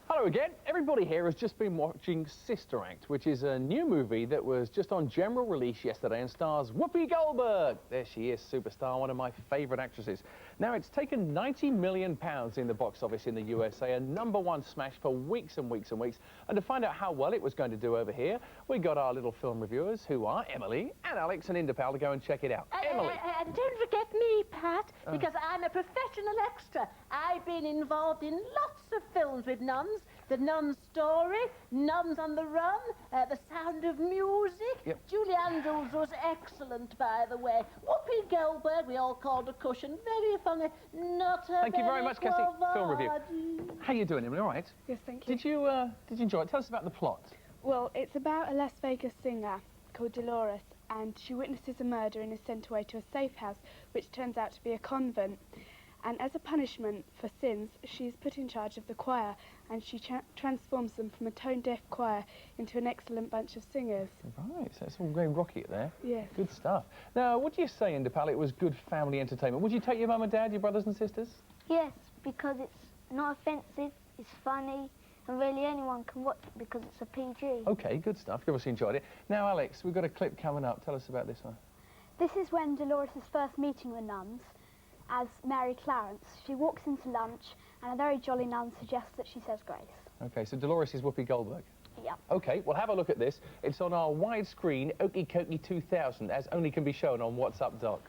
Hello again. Everybody here has just been watching Sister Act, which is a new movie that was just on general release yesterday and stars Whoopi Goldberg. There she is, superstar, one of my favourite actresses. Now, it's taken £90 million in the box office in the USA, a #1 smash for weeks and weeks and weeks. And to find out how well it was going to do over here, we got our little film reviewers, who are Emily and Alex and Indapal, to go and check it out. Emily. Don't forget me, Pat, because I'm a professional extra. I've been involved in lots of films with nuns. The Nun Story, Nuns on the Run, The Sound of Music. Yep. Julie Andrews was excellent, by the way. Whoopi Goldberg, we all called a cushion. Very funny. Not a Thank you very much, Cassie. Film review. Cavadi. How you doing, Emily? All right? Yes, thank you. Did you enjoy it? Tell us about the plot. Well, it's about a Las Vegas singer called Dolores, and she witnesses a murder and is sent away to a safe house, which turns out to be a convent. And as a punishment for sins, she's put in charge of the choir, and she transforms them from a tone-deaf choir into an excellent bunch of singers. Right, so it's all going rocky there. Yes. Good stuff. Now, what do you say, Indapal? It was good family entertainment. Would you take your mum and dad, your brothers and sisters? Yes, because it's not offensive, it's funny, and really anyone can watch it because it's a PG. OK, good stuff. You obviously enjoyed it. Now, Alex, we've got a clip coming up. Tell us about this one. This is when Dolores is first meeting the nuns as Mary Clarence. She walks into lunch, and a very jolly nun suggests that she says grace. OK, so Dolores is Whoopi Goldberg. Yep. OK, well, have a look at this. It's on our widescreen Okie Kokie 2000, as only can be shown on What's Up Doc.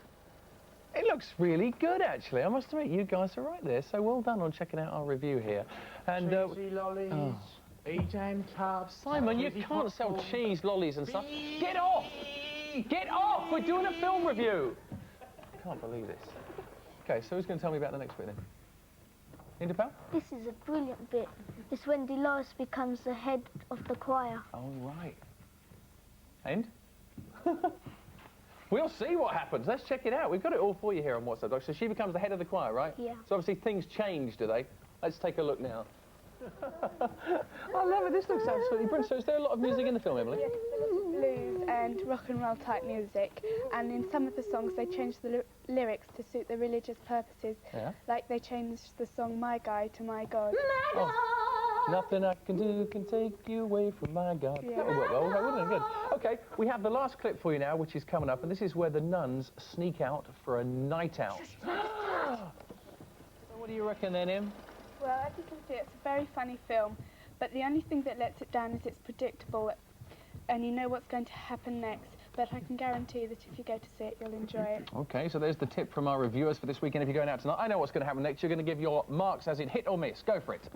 It looks really good, actually. I must admit, you guys are right there. So well done on checking out our review here. And Cheesy lollies, E-jam tubs. Simon, you can't sell cheese, lollies and stuff. Get off! Get off! We're doing a film review. I can't believe this. OK, so who's going to tell me about the next bit, then? Indapal? This is a brilliant bit. It's when Dolores becomes the head of the choir. Oh, right. And? We'll see what happens. Let's check it out. We've got it all for you here on What's Up, Doc. So she becomes the head of the choir, right? Yeah. So obviously things change, do they? Let's take a look now. I love it. This looks absolutely brilliant. So is there a lot of music in the film, Emily? Yes, blues and rock and roll type music, and in some of the songs they changed the lyrics to suit the religious purposes. Yeah. Like they changed the song My Guy to My God. My God! Nothing I can do can take you away from my God. Yeah. That would work well, wouldn't it? Good. OK, we have the last clip for you now, which is coming up, and this is where the nuns sneak out for a night out. So what do you reckon then, Em? Well, as you can see, it's a very funny film, but the only thing that lets it down is it's predictable, and you know what's going to happen next. But I can guarantee that if you go to see it, you'll enjoy it. OK, so there's the tip from our reviewers for this weekend. If you're going out tonight, I know what's going to happen next. You're going to give your marks as in hit or miss. Go for it.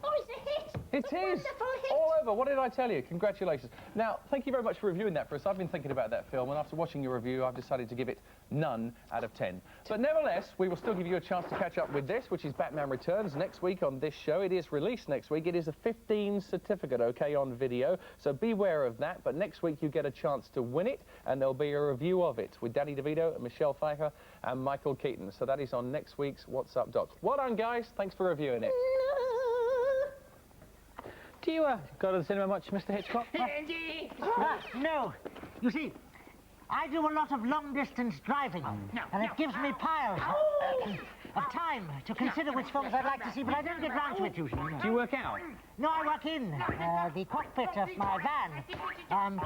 Oh, it's a hit! It is! Wonderful hit! All over. What did I tell you? Congratulations. Now, thank you very much for reviewing that for us. I've been thinking about that film, and after watching your review, I've decided to give it none out of 10. But nevertheless, we will still give you a chance to catch up with this, which is Batman Returns next week on this show. It is released next week. It is a 15 certificate, OK, on video, so beware of that. But next week, you get a chance to win it, and there'll be a review of it with Danny DeVito, Michelle Pfeiffer, and Michael Keaton. So that is on next week's What's Up, Doc. Well done, guys. Thanks for reviewing it. Do you go to the cinema much, Mr. Hitchcock? No. You see, I do a lot of long-distance driving, and it gives me piles of time to consider which films I'd like to see, but I don't get round to it usually. Do you work out? No, I work in the cockpit of my van.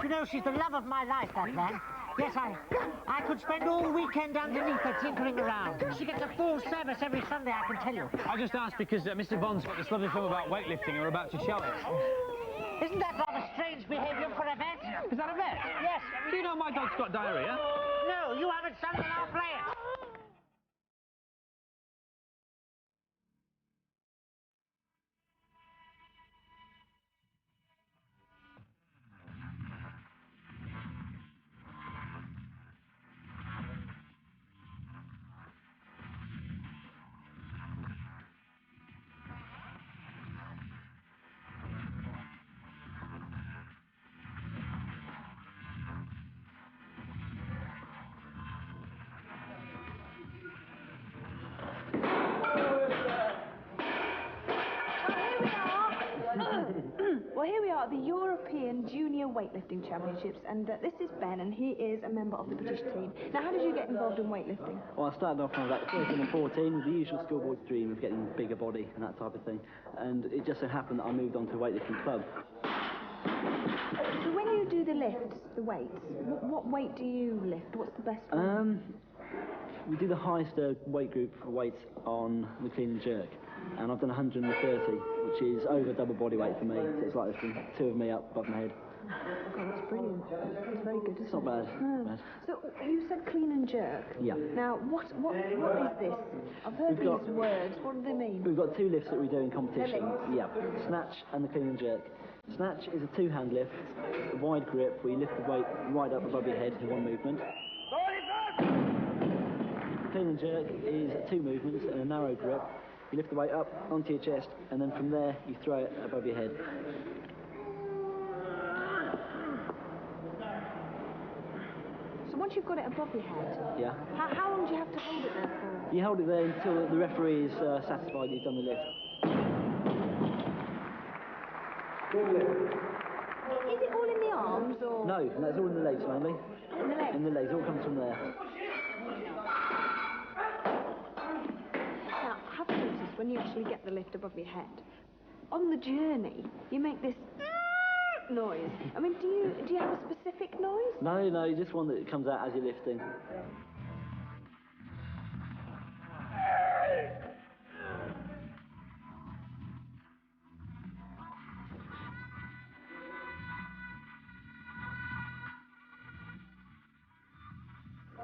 You know, she's the love of my life, that van. Yes, I could spend all weekend underneath her tinkering around. She gets a full service every Sunday, I can tell you. I just asked because Mr. Bond's got this lovely film about weightlifting and we're about to show it. Isn't that rather strange behaviour for a vet? Is that a vet? Yes. Do you know my dog's got diarrhea? No, you haven't sung and I'll play it. Well, here we are at the European Junior Weightlifting Championships, and this is Ben, and he is a member of the British team. Now, how did you get involved in weightlifting? Well, I started off when I was like 13 or 14 with the usual schoolboy's dream of getting a bigger body and that type of thing. And it just so happened that I moved on to a weightlifting club. So when you do the lifts, the weights, what weight do you lift? What's the best one? We do the highest weight group for weights on the clean and jerk. And I've done 130, which is over double body weight for me. So it's like lifting two of me up above my head. God, that's brilliant. That's very good, isn't It's not bad. No. Bad. So you said clean and jerk. Yeah. Now, what is this? I've heard these words. What do they mean? We've got two lifts that we do in competition. The lifts? Yeah. Snatch and the clean and jerk. Snatch is a two-hand lift, a wide grip, where you lift the weight right up above your head in one movement. Clean and jerk is two movements and a narrow grip. You lift the weight up onto your chest, and then from there you throw it above your head. So once you've got it above your head, Yeah. how long do you have to hold it there for? You hold it there until the referee is satisfied you've done the lift. Is it all in the arms, or...? No, it's all in the legs mainly. In the legs? In the legs, it all comes from there. Now, have you noticed when you actually get the lift above your head, on the journey, you make this noise. I mean, do you have a specific noise? No, just one that comes out as you're lifting.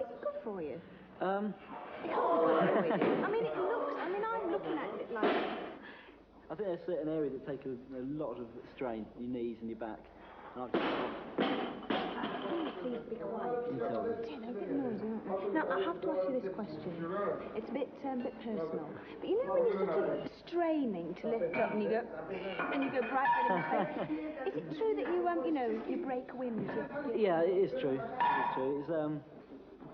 Is it good for you? It can't be good for you. I mean, it looks... I mean, I'm looking at it like... I think there's certain areas that take a lot of strain, your knees and your back. And I've Please be quiet. You tell me. Yeah, they're a bit noisy, aren't they? Now, I have to ask you this question. It's a bit personal. But you know when you're sort of straining to lift up and you go right in the Is it true that you break wind? Yeah, it is true. It's true. It's,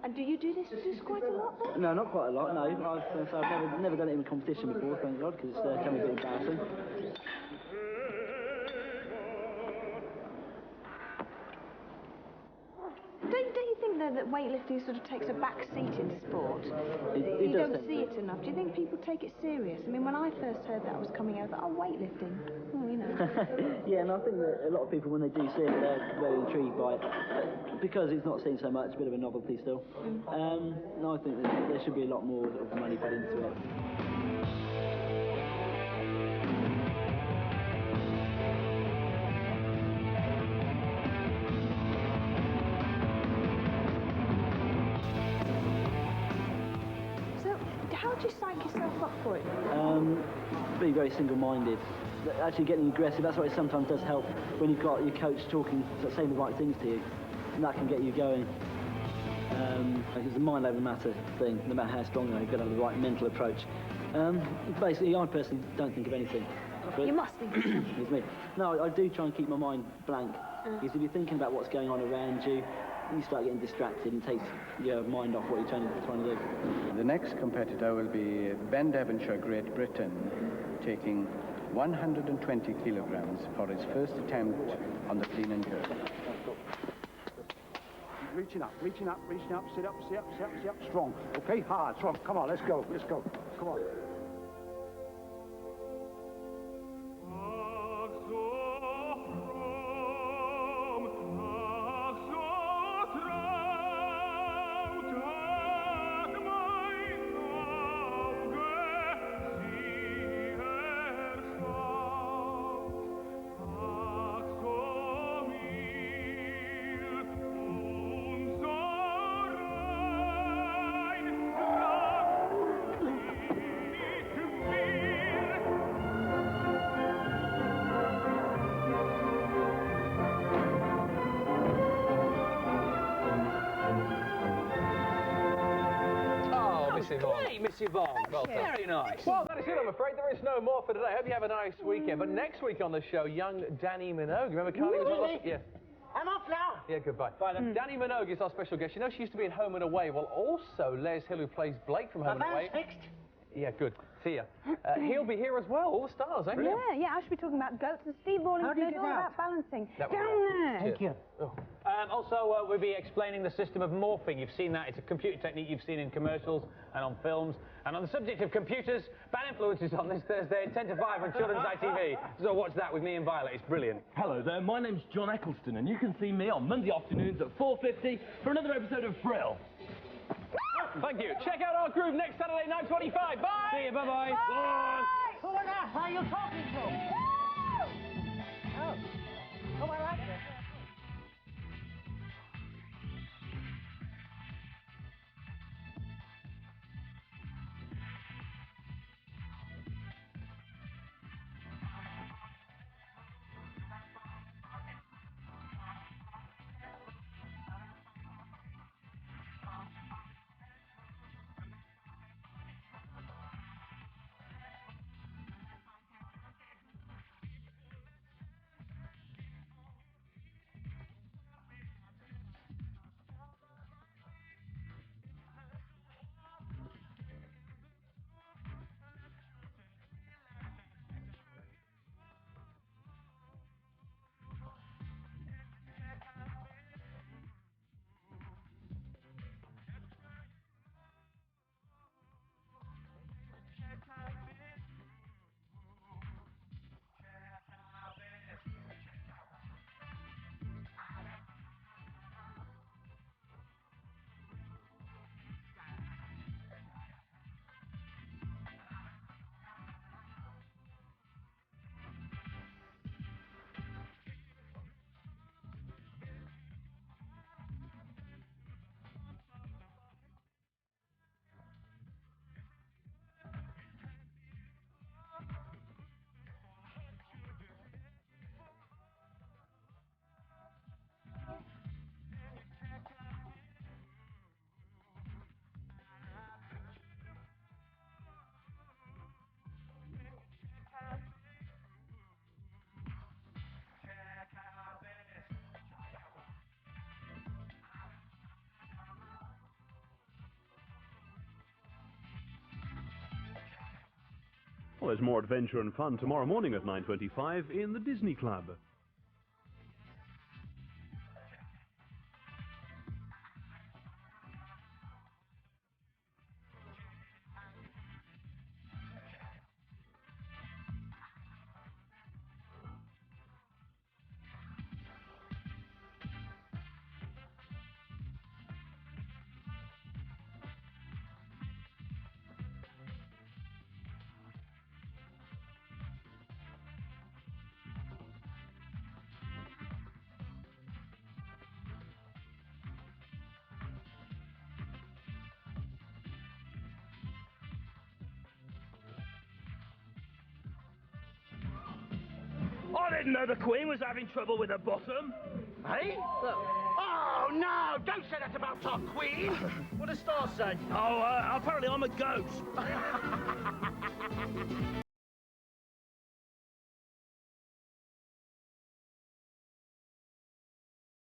And do you do this quite a lot, then? No, not quite a lot, no. I've never done it in a competition before, thank God, because it can be a bit embarrassing. Don't you think, though, that weightlifting sort of takes a back seat in sport? It You does don't see tend it enough. Do you think people take it serious? I mean, when I first heard that was coming out, I thought, oh, weightlifting. Oh, you know. Yeah, and I think that a lot of people, when they do see it, they're very intrigued by it. Because it's not seen so much, a bit of a novelty still. No, I think that there should be a lot more of money put into it. How do you psych yourself up for it? Be very single-minded. Actually getting aggressive, that's why it sometimes does help when you've got your coach talking, saying the right things to you. And that can get you going. It's a mind over matter thing, no matter how strong you are, you've got to have the right mental approach. Basically, I personally don't think of anything. You must think of something. It's me. No, I do try and keep my mind blank. Because if you're thinking about what's going on around you, you start getting distracted and takes your mind off what you're trying to do. The next competitor will be Ben Devonshire, Great Britain, taking 120 kilograms for his first attempt on the clean and jerk. Reaching up, sit up, strong. Okay, hard, strong. Come on, let's go. Come on. Great, Miss Yvonne. Well done. Very nice. Well, that is it, I'm afraid. There is no more for today. I hope you have a nice weekend. But next week on the show, young Danny Minogue. Remember Carly? Really? Yeah. I'm off now. Yeah, goodbye. Bye then. Danny Minogue is our special guest. You know, she used to be in Home and Away. Well, also Les Hill, who plays Blake from Home and Away. Fixed. Yeah, good. See ya. He'll be here as well, all the stars, eh? Yeah, I should be talking about goats, and Steve Balling's knows all about balancing. Down there! Thank you. Also, we'll be explaining the system of morphing. You've seen that. It's a computer technique you've seen in commercials and on films. And on the subject of computers, Bad Influences on this Thursday at 10 to 5 on Children's ITV. So watch that with me and Violet. It's brilliant. Hello there, my name's John Eccleston, and you can see me on Monday afternoons at 4:50 for another episode of Thrill. Thank you. Check out our group next Saturday, 9:25. Bye! See you, bye-bye. Bye! Who on earth are you talking to? Oh, I like this. Well, there's more adventure and fun tomorrow morning at 9:25 in the Disney Club. I didn't know the Queen was having trouble with her bottom. Hey? Oh, no! Don't say that about our Queen! What does Star say? Oh, apparently I'm a goat.